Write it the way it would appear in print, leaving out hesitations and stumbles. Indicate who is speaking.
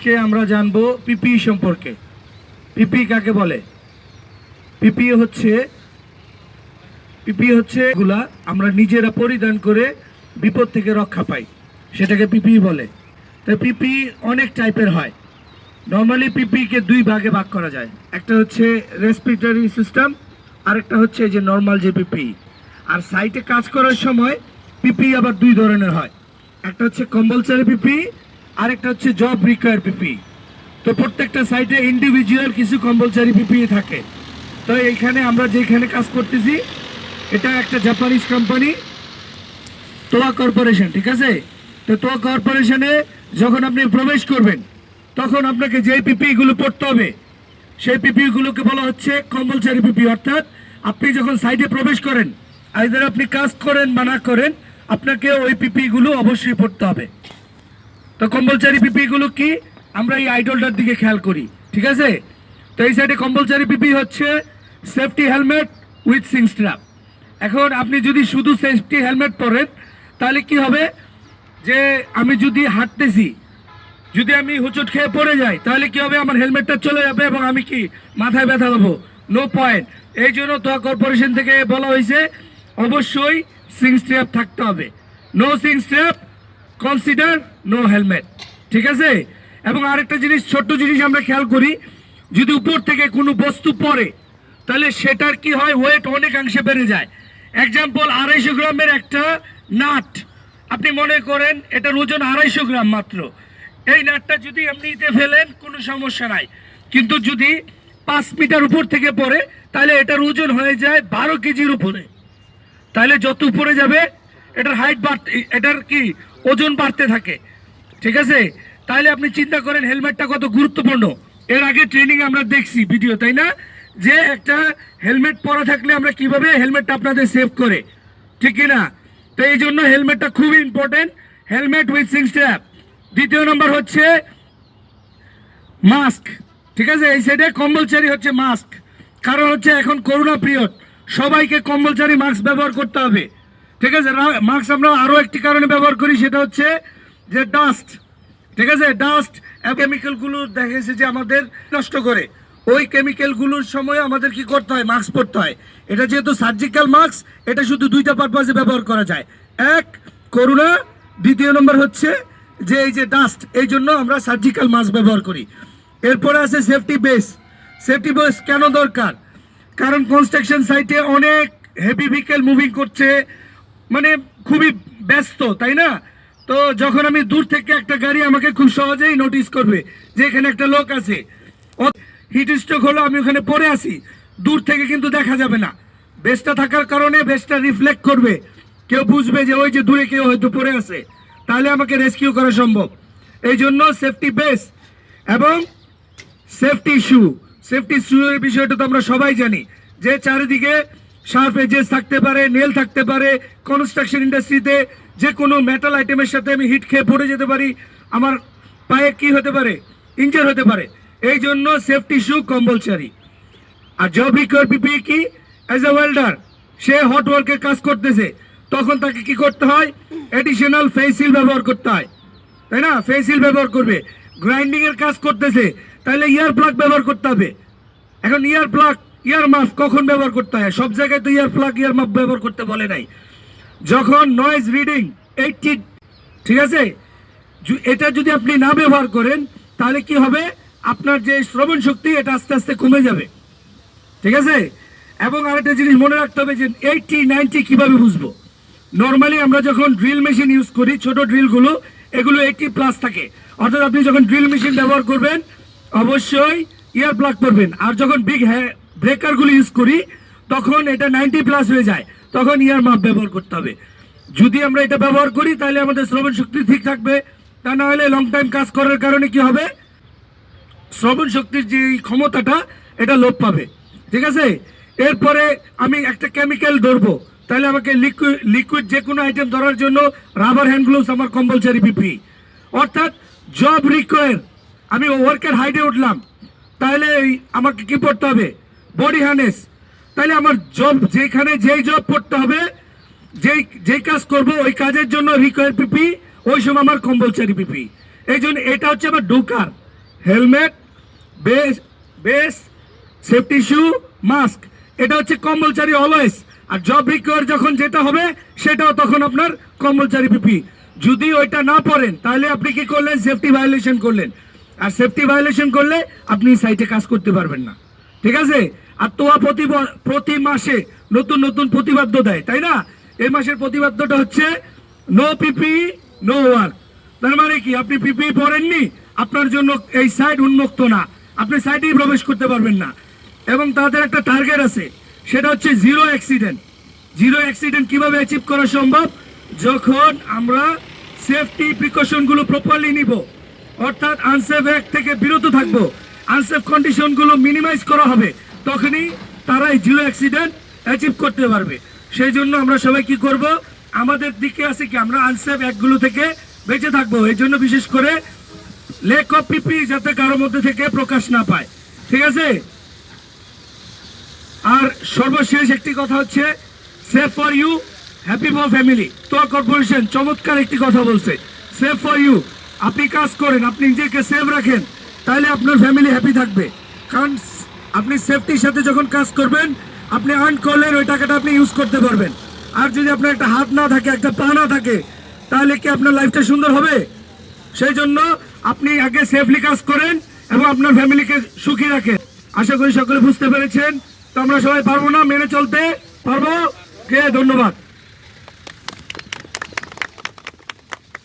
Speaker 1: আজকে আমরা জানবো পিপিই সম্পর্কে। পিপিই কাকে বলে? পিপিই হচ্ছে এগুলা আমরা নিজেরা পরিধান করে বিপদ থেকে রক্ষা পাই, সেটাকে পিপিই বলে। তো পিপিই অনেক টাইপের হয়। নর্মালি পিপিইকে দুই ভাগে ভাগ করা যায়, একটা হচ্ছে রেসপিরেটরি সিস্টেম, আর একটা হচ্ছে যে নর্মাল যে পিপিই। আর সাইটে কাজ করার সময় পিপিই আবার দুই ধরনের হয়, একটা হচ্ছে কম্পালসারি পিপিই আর একটা হচ্ছে জব রিকোয়ার পিপিই। তো প্রত্যেকটা সাইটে ইন্ডিভিজুয়াল কিছু কম্পালসারি পিপিই থাকে। তো এইখানে আমরা যেখানে কাজ করতেছি এটা একটা জাপানিজ কোম্পানি, তোয়া কর্পোরেশন, ঠিক আছে? তো তোয়া কর্পোরেশনে যখন আপনি প্রবেশ করবেন তখন আপনাকে যে পিপিই গুলো পড়তে হবে সেই পিপিই গুলোকে বলা হচ্ছে কম্পালসারি পিপিই। অর্থাৎ আপনি যখন সাইটে প্রবেশ করেন, আইদার আপনি কাজ করেন বা না করেন, আপনাকে ওই পিপিই গুলো অবশ্যই পড়তে হবে। তো কম্পালসারি পিপিই গুলো কি, আমরা এই আইডলটার দিকে খেয়াল করি, ঠিক আছে? তো এই সাইডে কম্পালসারি পিপিই হচ্ছে safety helmet with Singh strap. এখন আপনি যদি শুধু সেফটি হেলমেট পরেন তাহলে কি হবে, যে আমি যদি হাঁটতেছি, যদি আমি হুচট খেয়ে পড়ে যাই তাহলে কি হবে, আমার হেলমেটটা চলে যাবে এবং আমি কি মাথায় ব্যথা পাবো। No point. এই জন্য তোয়া কর্পোরেশন থেকে বলা হয়েছে অবশ্যই সিং স্ট্র্যাপ থাকতে হবে। No chin strap consider no helmet, ঠিক আছে? এবং আরেকটা জিনিস, ছোট্ট জিনিস আমরা খেয়াল করি, যদি উপর থেকে কোনো বস্তু পড়ে তাহলে সেটার কি হয়, ওয়েট অনেকাংশে বেড়ে যায়। এক্সাম্পল, 250 গ্রামের একটা নাট, আপনি মনে করেন এটার ওজন 250 গ্রাম মাত্র। এই নাটটা যদি আপনি নিতে ফেলেন কোনো সমস্যা নাই, কিন্তু যদি 5 মিটার উপর থেকে পড়ে তাহলে এটার ওজন হয়ে যায় 12 কেজির উপরে। তাহলে যত উপরে যাবে এটার হাইট বাড়তে, এটার কি ওজন বাড়তে থাকে, ঠিক আছে? তাহলে আপনি চিন্তা করেন হেলমেটটা কত গুরুত্বপূর্ণ। এর আগে ট্রেনিং আমরা দেখছি ভিডিও, তাই না, যে একটা হেলমেট পরা থাকলে আমরা কিভাবে হেলমেটটা আপনাদের সেভ করে, ঠিক কিনা? তো এই জন্য হেলমেটটা খুবই important, helmet with Singh strap. দ্বিতীয় নম্বর হচ্ছে মাস্ক, ঠিক আছে? এই সাইডে কম্পালসারি হচ্ছে মাস্ক, কারণ হচ্ছে এখন করোনা পিরিয়ড, সবাইকে কম্পালসারি মাস্ক ব্যবহার করতে হবে, ঠিক আছে? মাস্ক আমরা আরো একটি কারণে ব্যবহার করি, সেটা হচ্ছে যে ডাস্ট, ঠিক আছে? ডাস্ট কেমিক্যালগুলো দেখা গেছে যে আমাদের নষ্ট করে, ওই কেমিক্যালগুলোর সময় আমাদের কি করতে হয়, মাস্ক পরতে হয়। এটা যেহেতু সার্জিক্যাল মাস্ক, এটা শুধু দুইটা পারপাসে ব্যবহার করা যায়, এক করোনা, দ্বিতীয় নম্বর হচ্ছে যে এই যে ডাস্ট, এই জন্য আমরা সার্জিক্যাল মাস্ক ব্যবহার করি। এরপরে আছে সেফটি বেস। সেফটি বেস কেন দরকার? কারণ কনস্ট্রাকশন সাইটে অনেক হেভি ভেহিকেল মুভিং করছে, মানে খুবই ব্যস্ত, তাই না? তো যখন আমি দূর থেকে একটা গাড়ি আমাকে খুব সহজেই নোটিস করবে যে এখানে একটা লোক আছে, হিট স্ট্রোক হলো, আমি ওখানে পড়ে আছি, দূর থেকে কিন্তু দেখা যাবে না, বেসটা থাকার কারণে বেসটা রিফ্লেক্ট করবে, কেউ বুঝবে যে ওই যে দূরে কেউ হয়তো পড়ে আছে, তাহলে আমাকে রেস্কিউ করা সম্ভব। এই জন্য সেফটি বেস এবং সেফটি শু। সেফটি শু এর বিষয়টা তো আমরা সবাই জানি, যে চারিদিকে শার্প এজেস থাকতে পারে, নেল থাকতে পারে। কনস্ট্রাকশন ইন্ডাস্ট্রিতে যে কোনো মেটাল আইটেমের সাথে আমি হিট খেয়ে পড়ে যেতে পারি, আমার পায়ে কি হতে পারে, ইনজার হতে পারে। এই জন্য সেফটি শু কম্পালসারি। আর জব রিকোয়ার পিপিই কি, as a welder, say hot ওয়ার্কের কাজ করতেছে, তখন তাকে কি করতে হয়, এডিশনাল ফেস শিল্ড ব্যবহার করতে হয়, তাই না? ফেস শিল্ড ব্যবহার করবে। গ্রাইন্ডিং এর কাজ করতেছে, তাহলে ইয়ার প্লাগ ব্যবহার করতে হবে। এখন ইয়ার প্লাগ, ইয়ার মাফ কখন ব্যবহার করতে হয়? সব জায়গায় তো ইয়ার প্লাগ ইয়ার মাফ ব্যবহার করতে বলে নাই। যখন নয়েজ রিডিং 80, ঠিক আছে, এটা যদি আপনি না ব্যবহার করেন তাহলে কি হবে, আপনার যে শ্রবণ শক্তি এটা আস্তে আস্তে কমে যাবে, ঠিক আছে? এবং আরেকটা জিনিস মনে রাখতে হবে যে 80, 90 কিভাবে বুঝবো। নর্মালি আমরা যখন ড্রিল মেশিন ইউজ করি, ছোট ড্রিলগুলো, এগুলো 80+ থাকে। অর্থাৎ আপনি যখন ড্রিল মেশিন ব্যবহার করবেন অবশ্যই ইয়ার প্লাগ করবেন। আর যখন বিগ ব্রেকারগুলো ইউজ করি তখন এটা 90+ হয়ে যায়, তখন ইয়ার মাপ ব্যবহার করতে হবে। যদি আমরা এটা ব্যবহার করি তাহলে আমাদের শ্রবণ শক্তি ঠিক থাকবে, তা না হলে লং টাইম কাজ করার কারণে কি হবে, শ্রবণ শক্তির যে ক্ষমতাটা এটা লোপ পাবে, ঠিক আছে? এরপরে আমি একটা কেমিক্যাল ধরবো, তাহলে আমাকে লিকুইড যে কোনো আইটেম ধরার জন্য রাবার হ্যান্ড গ্লোভস আমার কম্পালসারি পিপিই। অর্থাৎ জব রিকোয়ার, আমি ওয়ার্কের হাইটে উঠলাম তাহলে আমাকে কি পড়তে হবে, বডি হার্নেস। তাহলে আমার জব যেখানে যেই জব পড়তে হবে, যেই কাজ করব ওই কাজের জন্য রিকোয়ার পিপিই, ওই সময় আমার কম্পালসারি পিপিই। এই জন্য এটা হচ্ছে আমার ঢোকার, হেলমেট, বেস, সেফটি শু, মাস্ক, এটা হচ্ছে কম্পালসারি অলওয়েজ। আর জব রিকোয়ার যখন যেটা হবে সেটাও তখন আপনার কম্পালসারি পিপি। যদি ওইটা না পড়েন তাহলে আপনি কি করলেন? সেফটি ভায়োলেশন করলেন। আর সেফটি ভায়োলেশন করলে আপনি সাইটে কাজ করতে পারবেন না, ঠিক আছে? আর তোয়া প্রতি মাসে নতুন নতুন প্রতিবাদ্য দেয়, তাই না? এই মাসের প্রতিবাদ্যটা হচ্ছে নো পিপি নো ওয়ার্ক। তার মানে কি, আপনি পিপি পড়েননি, আপনার জন্য এই সাইট উন্মুক্ত না, আপনি সাইটেই প্রবেশ করতে পারবেন না। এবং তাদের একটা টার্গেট আছে, সেটা হচ্ছে জিরো অ্যাক্সিডেন্ট। জিরো অ্যাক্সিডেন্ট কিভাবে অ্যাচিভ করা সম্ভব? যখন আমরা সেফটি প্রিকশনগুলো প্রপারলি নিব, অর্থাৎ আনসেফ অ্যাক্ট থেকে বিরত থাকবো, আনসেফ কন্ডিশনগুলো মিনিমাইজ করা হবে, তখনই তারা এই জিরো অ্যাক্সিডেন্ট অ্যাচিভ করতে পারবে। সেই জন্য আমরা সবাই কি করব? আমাদের দিকে আছে কি, আমরা আনসেফ অ্যাক্টগুলো থেকে বেঁচে থাকবো। এই জন্য বিশেষ করে লেক অফ পিপি যাতে কারোর মধ্যে থেকে প্রকাশ না পায়, ঠিক আছে? আর সর্বশেষ একটি কথা হচ্ছে safe for you, happy for family. তো কর্পোরেশন চমৎকার একটি কথা বলছে, সেফ ফর ইউ। আপনি কাজ করেন, আপনি নিজেকে সেফ রাখেন, তাহলে আপনার ফ্যামিলি হ্যাপি থাকবে। কারণ আপনি সেফটির সাথে যখন কাজ করবেন, আপনি আর্ন করলেন, ওই টাকাটা আপনি ইউজ করতে পারবেন। আর যদি আপনার একটা হাত না থাকে, একটা পা না থাকে, তাহলে কি আপনার লাইফটা সুন্দর হবে? সেই জন্য আপনি আগে সেফলি কাজ করেন এবং আপনার ফ্যামিলিকে সুখী রাখেন। আশা করি সকলে বুঝতে পেরেছেন। তো আমরা সবাই পারবো না, মেনে চলতে পারবো কে? ধন্যবাদ।